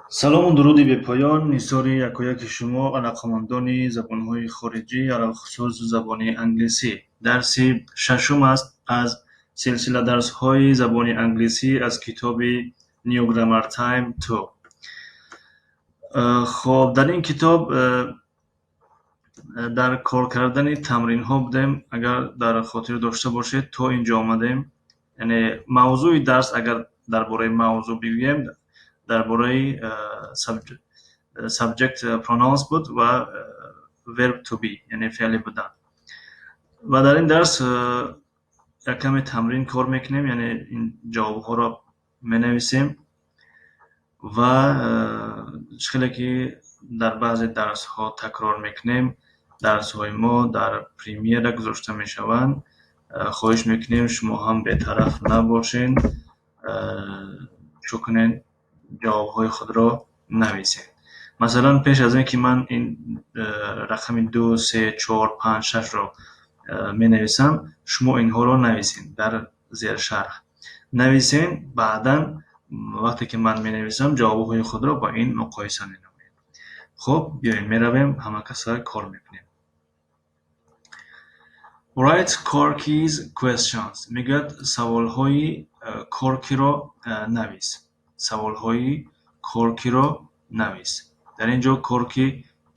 салому дуруди бепоён нисори якояки шумо алақамандони забонҳои хориҷӣ алахусус забони англисӣ. Дарси шашум аст аз силсиладарсҳои забони англисӣ аз китоби New Grammar Time 2. хоб дар ин китоб дар кор кардани тамринҳо будем. Агар дар хотир дошта бошед то инҷо омадем, яъне мавзӯи дарс агар дар бораи мавзӯъ бигӯем дар бораи subject pronouns буд ва verb to be, яъне феъли будан. Ва дар ин дарс якаме тамрин кор мекунем, яъне ин ҷавобҳоро менависем ва хеле ки дар баъзе дарсҳо такрор мекунем. дарсҳои мо дар премиера гузошта мешаванд. хоҳиш мекунем шумо ҳам бетараф набошед, чӯ кунед ҷавобҳои худро нависед. Масалан, пеш аз ин ки ман ин рақами 2, 3, 4, 5, 6ро менависам, шумо инҳоро нависед дар зершарх. Нависен, баъдан вақте ки ман менависам ҷавобҳои худро ба ин муқоиса менамоед. хуб, биёед меравем, ҳама каса кор мекунем. Write Corky's questions. Мегӯяд саволҳои Коркиро навис. саволҳои Коркиро навис. дар ин ҷо Корки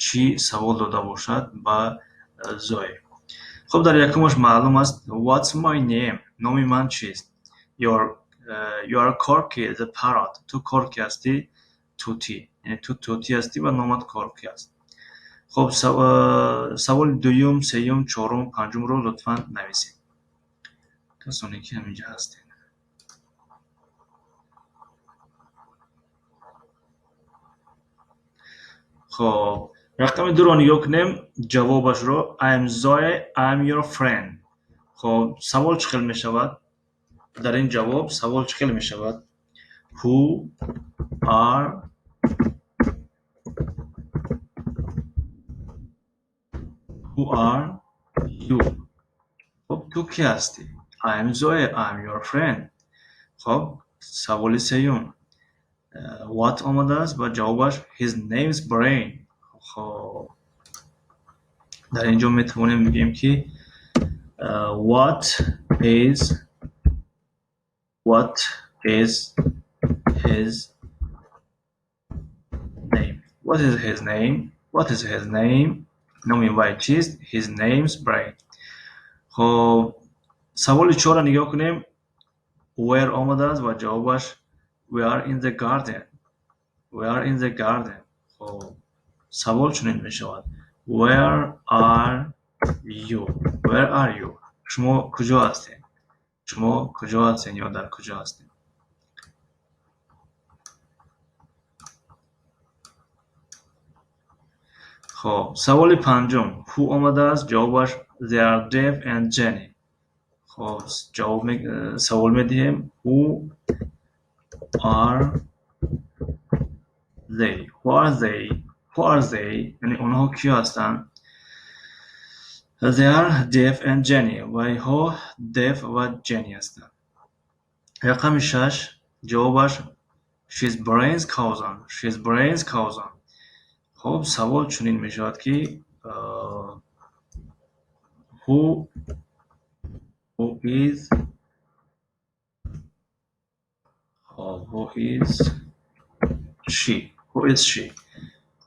чӣ савол дода бошад ба Зоя? хуб, дар якумаш маълум аст. What's my name? номи ман чист? You are Corky the parrot. ту Корки ҳастӣ, тӯтӣ. яъне ту тӯтӣ ҳастӣ ва номат Корки аст. хуб, саволи дуюм, сеюм, чорум, панҷумро лутфан нависед. касоне ки ҳаминҷа ҳастед. خب رقم 2 رو نگاه کنیم. جوابش رو I am Zoe, I am your friend. خب سوال چقدر می شود؟ در این جواب سوال چقدر می شود؟ Who are you? خب تو کی هستی؟ I am Zoe, I am your friend. خب سوال سیوم what آمده است و جوابش his name is Brain. خب در اینجا میتونیم بگیم که what is his name? What is his name? نام وی چیست؟ his name is Brain. خب سوال 4 را نگاه کنیم. where آمده است و جوابش we are in the garden. خب سوال چنین می شود where are you? شما کجا هستید؟ یا در کجا هستید؟ خب سوال 5 who آمده است، جوابش they are Dave and Jenny. خب سوال می دهیم who are they؟ یعنی اونها کی هستند؟ they are Dave and Jenny. و اینها Dave و Jenny هستند. رقم 6 جوابش she's Brain's cousin. خب سوال چنین می شود که who is she؟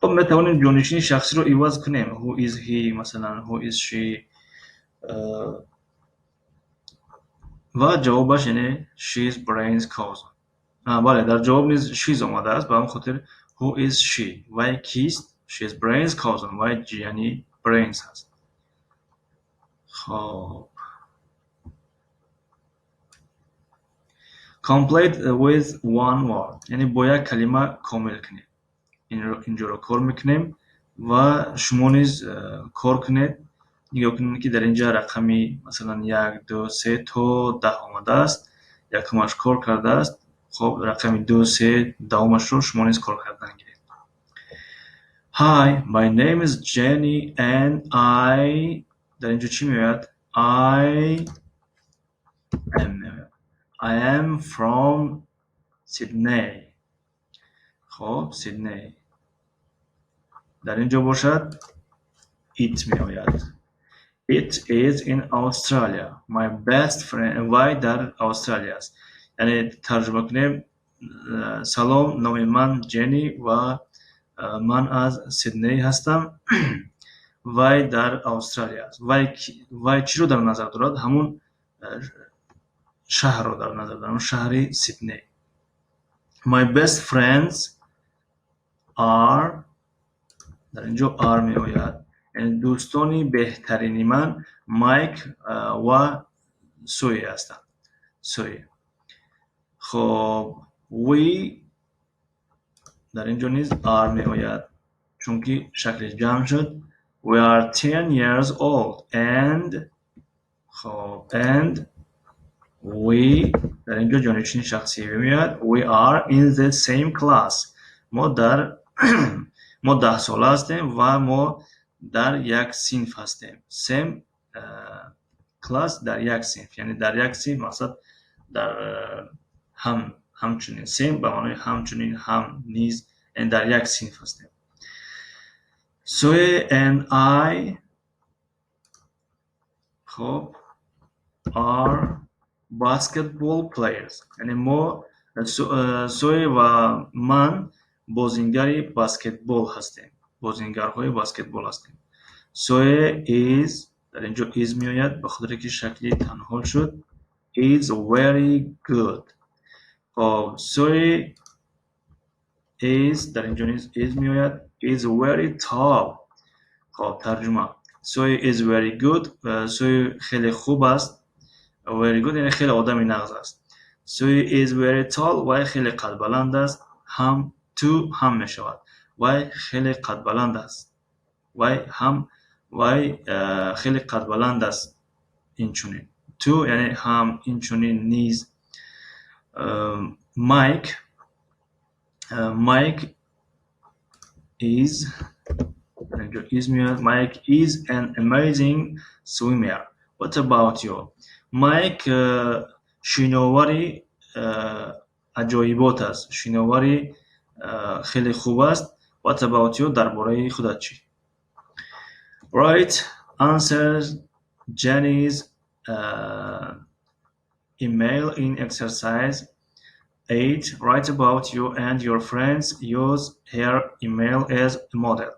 خب میتوانیم جانشین شخصی رو عوض کنیم. who is he مثلا who is she و جوابش یعنی she's Brain's cousin. بله، در جواب نیز she's آمده است، به همین خاطر who is she و کیست؟ she's Brain's cousin و یعنی Brains هست. خب complete with one word، یعنی با یک کلمه کامل کنید. اینجا رو کار میکنیم و شما نیز کار کنید. نگاه کنید که در اینجا رقمی مثلا 1 2 3 تا 10 آمده است. یکمش کار کرده است. خب رقمی 2 3 دومش رو شما نیز کار کردن گیرید. Hi, my name is Jenny and در اینجا چی میاد؟ I am from Sydney. خب سیدنی. در اینجا باشد it می آید. It is in Australia. My best friend. وای در استرالیا است. یعنی ترجمه کنیم سلام، نام من جنی و من از سیدنی هستم. وای در استرالیا است. وای چی رو در نظر دارد؟ همون شهر رو در نظر دارد، شهر سیدنی. My best friends are. در اینجا are می آید. یعنی دوستانی بهترین من مایک و سوی هستند. سوی. خب we در اینجا نیز are می آید چون که شکل جمع شد. We are 10 years old and خب and we در اینجا جانشین شخصی می آید. We are in the same class. ما در ما 10 ساله هستیم و ما در یک صنف هستیم. same class در یک صنف، یعنی در یک صنف مقصد در همچنین same به معنای همچنین هم نیز، یعنی در یک صنف هستیم. Zoe and I خب are basketball players. یعنی ما سوی و من بازیگر بسکتبال هستیم. بازیگرهای بسکتبال هستیم. سوی is در اینجا is می آید به خاطر که شکلی تنها شد. is very good. خب سوی is در اینجا نیز is می آید. is very tall. خب ترجمه سوی is very good. سوی خیلی خوب است. very good یعنی خیلی آدمی نغز است. سوی is very tall و خیلی قد بلند است. هم تو هم می شود. و خیلی قد بلند است. و هم و خیلی قد بلند است. این چونین. تو یعنی هم این چونین نیز. مایک is is میاد. Mike is an amazing swimmer. What about you? Mike شینواری عجایبات است. شینواری خیلی خوب است. What about you? درباره خودت چی؟ Right answers Jenny's email in exercise 8. Write about you and your friends. Use her email as a model.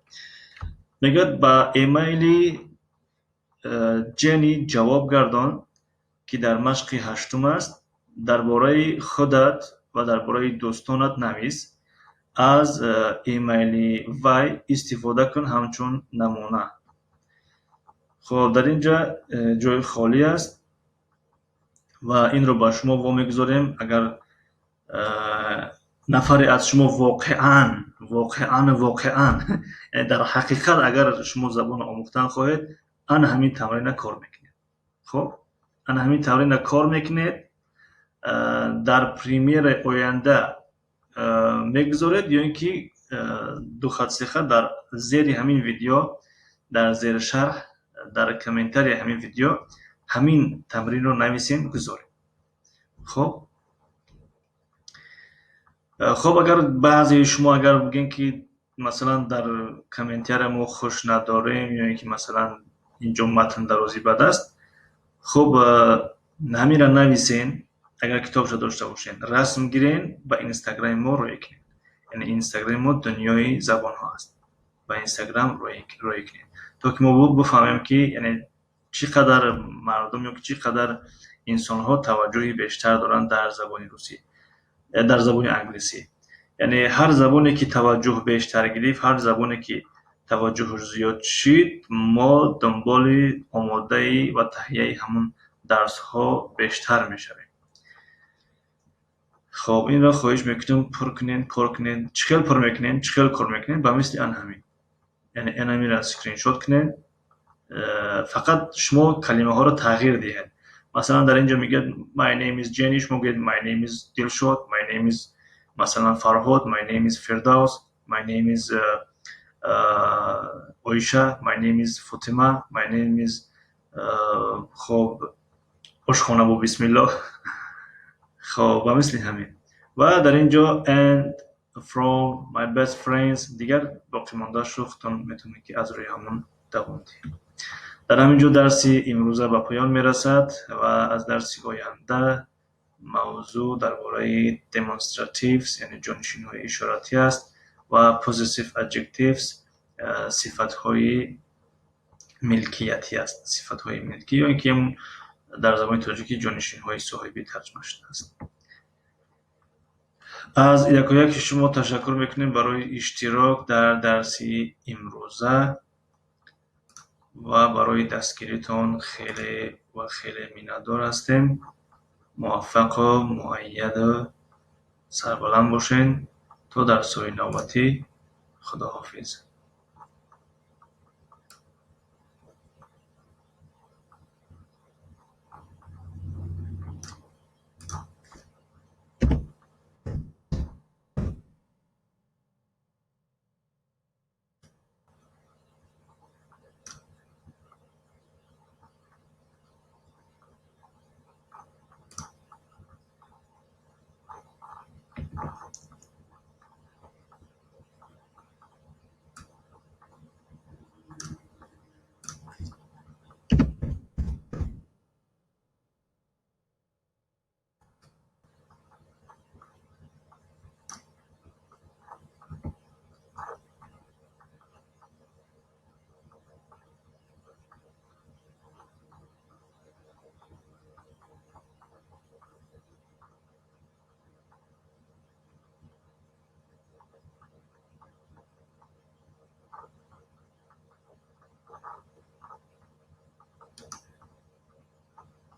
میگه با ایمیلی جنی جواب گردان که در مشق 8 است. درباره خودت و درباره دوستانت نویس. از ایمیلی وی استفاده کن همچون نمونه. خب در اینجا جای خالی است و این رو با شما وامیگذاریم. اگر نفری از شما واقعاً در حقیقت اگر شما زبان آموختن خواهید، آن همین تمرین کار میکنید. خب آن همین تمرین کار میکنید. در پریمیر آینده میگذارید یا اینکه 2 خط 3 خط در زیر همین ویدیو، در زیر شرح، در کامنتاری همین ویدیو همین تمرین رو نویسین گذارید. خب اگر بعضی شما اگر بگین که مثلا در کامنتار ما خوش نداریم یا اینکه مثلا اینجا متن درازی بد است، خب همین را نویسین. اگر کتابش داشته باشین رسم گیرین با اینستاگرام ما روی کنین. یعنی اینستاگرام ما دنیای زبان ها است. با اینستاگرام روی کنین تا که ما بفهمیم که یعنی چقدر مردم یا چقدر انسان ها توجهی بیشتر دارن در زبان روسی، در زبان انگلیسی. یعنی هر زبانی که توجه بیشتر گرفت، هر زبانی که توجه زیاد شد، ما دنبال آماده و تهیه همون درس ها بیشتر میشویم. خب این را خواهش میکنم پر کنین. چخیل پر میکنین با مثل آن همین. یعنی این همین را اسکرین شات کنین. فقط شما کلمه ها را تغییر دهید. مثلا در اینجا میگه my name is Jenny، شما میگید my name is Dilshot، my name is مثلا فرهاد، my name is فردوس، my name is اویشا، my name is فاطمه، my name is خب اشخانه با بسم الله. خب و مثل همین. و در اینجا and from my best friends. دیگر باقی مانده شفتون میتونید که از روی همون دوام دهید. در همینجا درسی امروزه به پایان میرسد و از درسی آینده موضوع درباره demonstratives یعنی جانشین‌های اشاراتی است و possessive adjectives صفت‌های ملکیتی است. صفت‌های ملکی یا اینکه در زبان تاجیکی جانشین‌های صاحبی ترجمه شده است. از یکایک شما تشکر میکنیم برای اشتراک در درسی امروزه و برای دستگیریتان خیلی منتظر هستیم. موفق و مؤید و سربلند باشین تا درس‌های نوبتی. خداحافظ.